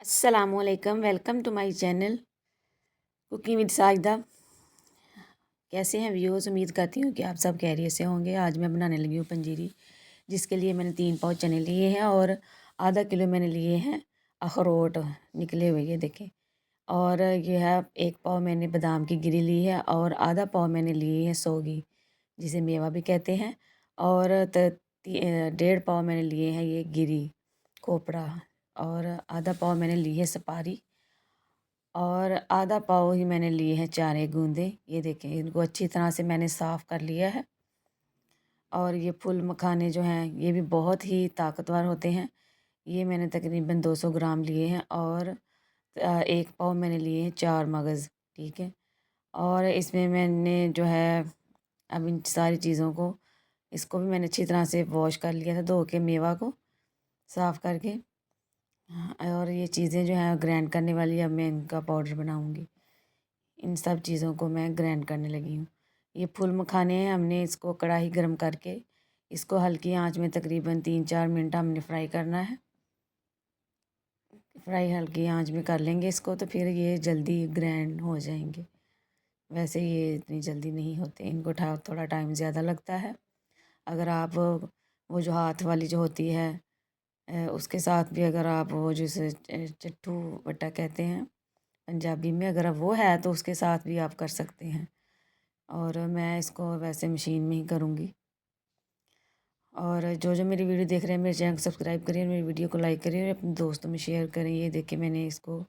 अस्सलामुअलैकुम, welcome to my channel cooking with Sajida. कैसे हैं व्यूअर्स? उम्मीद करती हूँ कि आप सब खैरियत से होंगे। आज मैं बनाने लगी हूँ पंजीरी, जिसके लिए मैंने 3 पाव चने लिए हैं और आधा किलो मैंने लिए हैं अखरोट निकले हुए, ये देखें। और ये है 1 पाव मैंने बादाम की गिरी ली है और आधा पाव मैंने लिए हैं सौगी, जिसे मेवा भी कहते हैं। और 1.5 पाव मैंने लिए हैं ये गिरी खोपड़ा, और आधा पाव मैंने ली है सुपारी, और आधा पाव ही मैंने लिए हैं चारे गूंदे। ये देखें, इनको अच्छी तरह से मैंने साफ़ कर लिया है। और ये फुल मखाने जो हैं ये भी बहुत ही ताकतवर होते हैं। ये मैंने तकरीबन 200 ग्राम लिए हैं, और 1 पाव मैंने लिए हैं 4 मगज़, ठीक है। और इसमें मैंने जो है अब इन सारी चीज़ों को, इसको भी मैंने अच्छी तरह से वॉश कर लिया था, धो के मेवा को साफ़ करके। हाँ, और ये चीज़ें जो हैं ग्राइंड करने वाली, अब मैं इनका पाउडर बनाऊँगी। इन सब चीज़ों को मैं ग्राइंड करने लगी हूँ। ये फूल मखाने हैं, हमने इसको कढ़ाई गरम करके इसको हल्की आंच में तकरीबन 3-4 मिनट हमने फ्राई करना है। फ्राई हल्की आंच में कर लेंगे इसको, तो फिर ये जल्दी ग्राइंड हो जाएंगे। वैसे ये इतनी जल्दी नहीं होते, इनको थोड़ा टाइम ज़्यादा लगता है। अगर आप वो जो हाथ वाली जो होती है उसके साथ भी, अगर आप वो जिसे चट्टू बट्टा कहते हैं पंजाबी में, अगर वो है तो उसके साथ भी आप कर सकते हैं। और मैं इसको वैसे मशीन में ही करूँगी। और जो जो मेरी वीडियो देख रहे हैं, मेरे चैनल को सब्सक्राइब करिए, मेरी वीडियो को लाइक करिए और अपने दोस्तों में शेयर करें। ये देखिए, मैंने इसको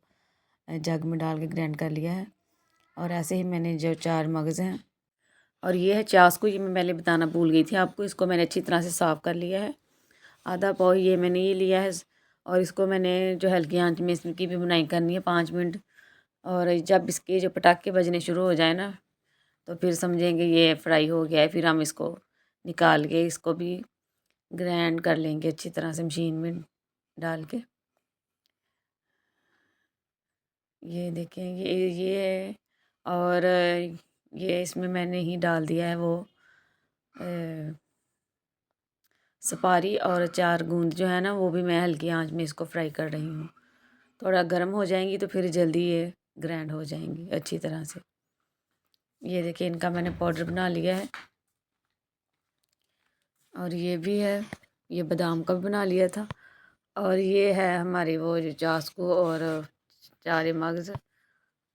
जग में डाल के ग्राइंड कर लिया है। और ऐसे ही मैंने जो 4 मगज़ हैं, और ये है चास को, ये मैं पहले बताना भूल गई थी आपको, इसको मैंने अच्छी तरह से साफ़ कर लिया है। आधा पाव ये मैंने ये लिया है, और इसको मैंने जो हल्की आंच में इसकी भी बुनाई करनी है 5 मिनट। और जब इसके जो पटाखे बजने शुरू हो जाए ना, तो फिर समझेंगे ये फ्राई हो गया है। फिर हम इसको निकाल के इसको भी ग्राइंड कर लेंगे अच्छी तरह से मशीन में डाल के। ये देखें, ये है। और ये इसमें मैंने ही डाल दिया है वो सुपारी, और 4 गूंद जो है ना, वो भी मैं हल्की आंच में इसको फ्राई कर रही हूँ। थोड़ा गर्म हो जाएंगी तो फिर जल्दी ये ग्राइंड हो जाएंगी अच्छी तरह से। ये देखिए, इनका मैंने पाउडर बना लिया है। और ये भी है, ये बादाम का भी बना लिया था। और ये है हमारी वो जो चास्को और 4 मगज़।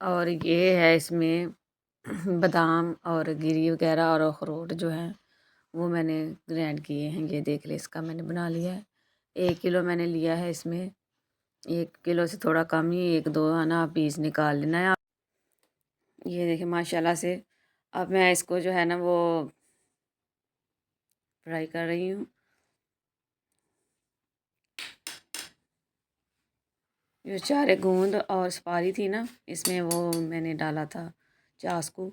और ये है इसमें बादाम और गिरी वगैरह और अखरोट जो हैं वो मैंने ग्राइंड किए हैं। ये देख ले, इसका मैंने बना लिया है। 1 किलो मैंने लिया है, इसमें 1 किलो से थोड़ा कम ही 1-2 है ना पीस निकाल लेना है आप। ये देखिए माशाल्लाह से। अब मैं इसको जो है ना वो फ्राई कर रही हूँ। जो 4 गूंद और सुपारी थी ना, इसमें वो मैंने डाला था चास्कू।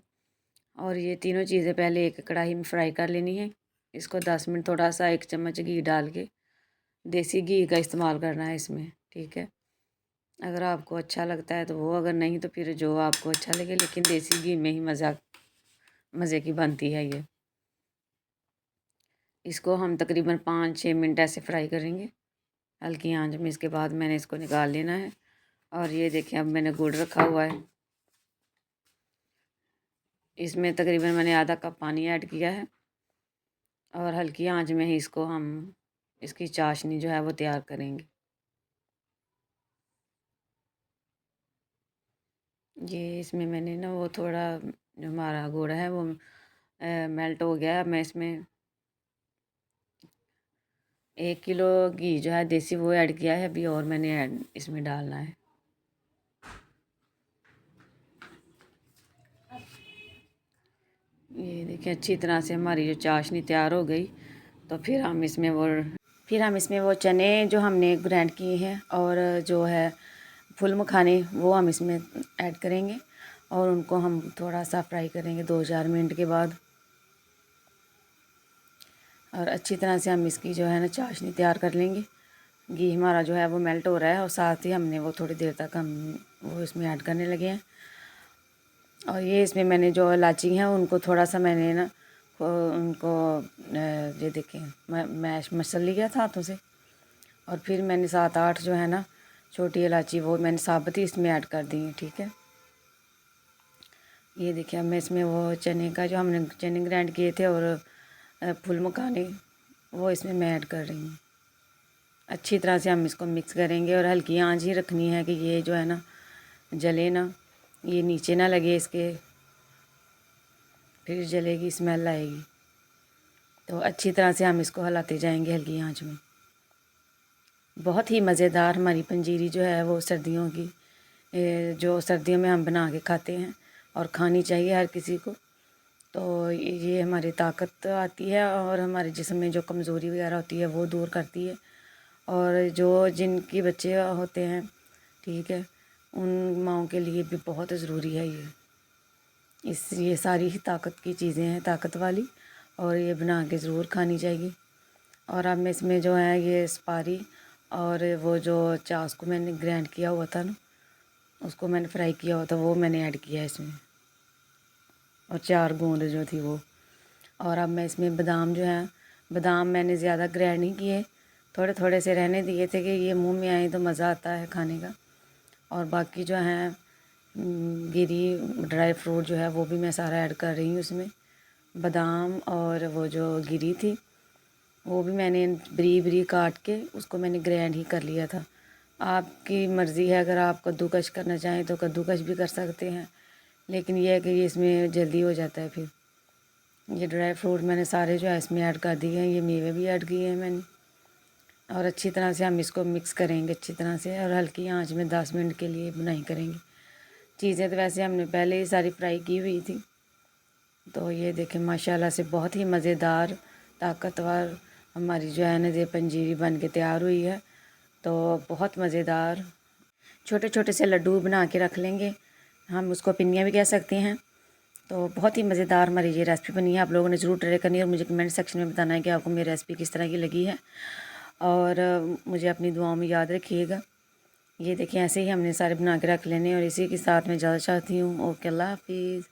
और ये तीनों चीज़ें पहले एक कढ़ाई में फ्राई कर लेनी है। इसको 10 मिनट थोड़ा सा 1 चम्मच घी डाल के, देसी घी का इस्तेमाल करना है इसमें, ठीक है। अगर आपको अच्छा लगता है तो वो, अगर नहीं तो फिर जो आपको अच्छा लगे, लेकिन देसी घी में ही मज़े की बनती है ये। इसको हम तकरीबन 5-6 मिनट ऐसे फ्राई करेंगे हल्की आंच में। इसके बाद मैंने इसको निकाल लेना है। और ये देखें, अब मैंने गुड़ रखा हुआ है, इसमें तकरीबन मैंने आधा कप पानी ऐड किया है। और हल्की आंच में ही इसको हम, इसकी चाशनी जो है वो तैयार करेंगे। ये इसमें मैंने ना वो थोड़ा, जो हमारा गुड़ है वो मेल्ट हो गया है। मैं इसमें 1 किलो घी जो है देसी वो ऐड किया है अभी, और मैंने इसमें डालना है। ये देखिए, अच्छी तरह से हमारी जो चाशनी तैयार हो गई। तो फिर हम इसमें वो चने जो हमने ग्राइंड किए हैं, और जो है फुल मखाने, वो हम इसमें ऐड करेंगे। और उनको हम थोड़ा सा फ्राई करेंगे 2-4 मिनट के बाद। और अच्छी तरह से हम इसकी जो है ना चाशनी तैयार कर लेंगे। घी हमारा जो है वो मेल्ट हो रहा है, और साथ ही हमने वो थोड़ी देर तक हम वो इसमें ऐड करने लगे हैं। और ये इसमें मैंने जो इलायची हैं उनको थोड़ा सा मैंने ना उनको ये देखें मैश मसल लिया था हाथों से। और फिर मैंने 7-8 जो है ना छोटी इलायची वो मैंने साबुत ही इसमें ऐड कर दी है। ठीक है, ये देखिए अब मैं इसमें वो चने का जो हमने चने ग्राइंड किए थे और फुल मखाने वो इसमें मैं ऐड कर रही हूँ। अच्छी तरह से हम इसको मिक्स करेंगे और हल्की आंच ही रखनी है कि ये जो है ना जले ना, ये नीचे ना लगे इसके, फिर जलेगी, स्मेल आएगी। तो अच्छी तरह से हम इसको हिलाते जाएंगे हल्की आंच में। बहुत ही मज़ेदार हमारी पंजीरी जो है वो सर्दियों की, जो सर्दियों में हम बना के खाते हैं और खानी चाहिए हर किसी को। तो ये हमारी ताकत आती है और हमारे जिस्म में जो कमज़ोरी वगैरह होती है वो दूर करती है। और जो जिनके बच्चे होते हैं, ठीक है, उन माँओं के लिए भी बहुत ज़रूरी है ये सारी ही ताकत की चीज़ें हैं, ताकत वाली, और ये बना के ज़रूर खानी चाहिए। और अब मैं इसमें जो है ये सुपारी और वो जो चास को मैंने ग्राइंड किया हुआ था ना, उसको मैंने फ्राई किया हुआ था, वो मैंने ऐड किया इसमें, और 4 गूंद जो थी वो। और अब मैं इसमें बादाम जो है, बादाम मैंने ज़्यादा ग्राइंड नहीं किए, थोड़े थोड़े से रहने दिए थे कि ये मुंह में आए तो मज़ा आता है खाने का। और बाकी जो है गिरी ड्राई फ्रूट जो है वो भी मैं सारा ऐड कर रही हूँ इसमें। बादाम और वो जो गिरी थी वो भी मैंने बरीक बरीक काट के उसको मैंने ग्राइंड ही कर लिया था। आपकी मर्ज़ी है, अगर आप कद्दूकश करना चाहें तो कद्दूकश भी कर सकते हैं, लेकिन यह है कि ये इसमें जल्दी हो जाता है। फिर ये ड्राई फ्रूट मैंने सारे जो है इसमें ऐड कर दिए हैं, ये मेवे भी ऐड किए हैं मैंने। और अच्छी तरह से हम इसको मिक्स करेंगे अच्छी तरह से, और हल्की आंच में 10 मिनट के लिए बुनाई करेंगे। चीज़ें तो वैसे हमने पहले ही सारी फ्राई की हुई थी। तो ये देखें माशाल्लाह से बहुत ही मज़ेदार ताकतवर हमारी जो है ना ये पंजीरी बन के तैयार हुई है। तो बहुत मज़ेदार छोटे छोटे से लड्डू बना के रख लेंगे, हम उसको पिन्नियाँ भी कह सकते हैं। तो बहुत ही मज़ेदार हमारी ये रेसिपी बनी है, आप लोगों ने ज़रूर ट्राई करनी है और मुझे कमेंट सेक्शन में बताना है कि आपको मेरी रेसिपी किस तरह की लगी है। और मुझे अपनी दुआओं में याद रखिएगा। ये देखिए ऐसे ही हमने सारे बना के रख लेने, और इसी के साथ मैं ज़्यादा चाहती हूँ। ओके, अल्लाह हाफिज़।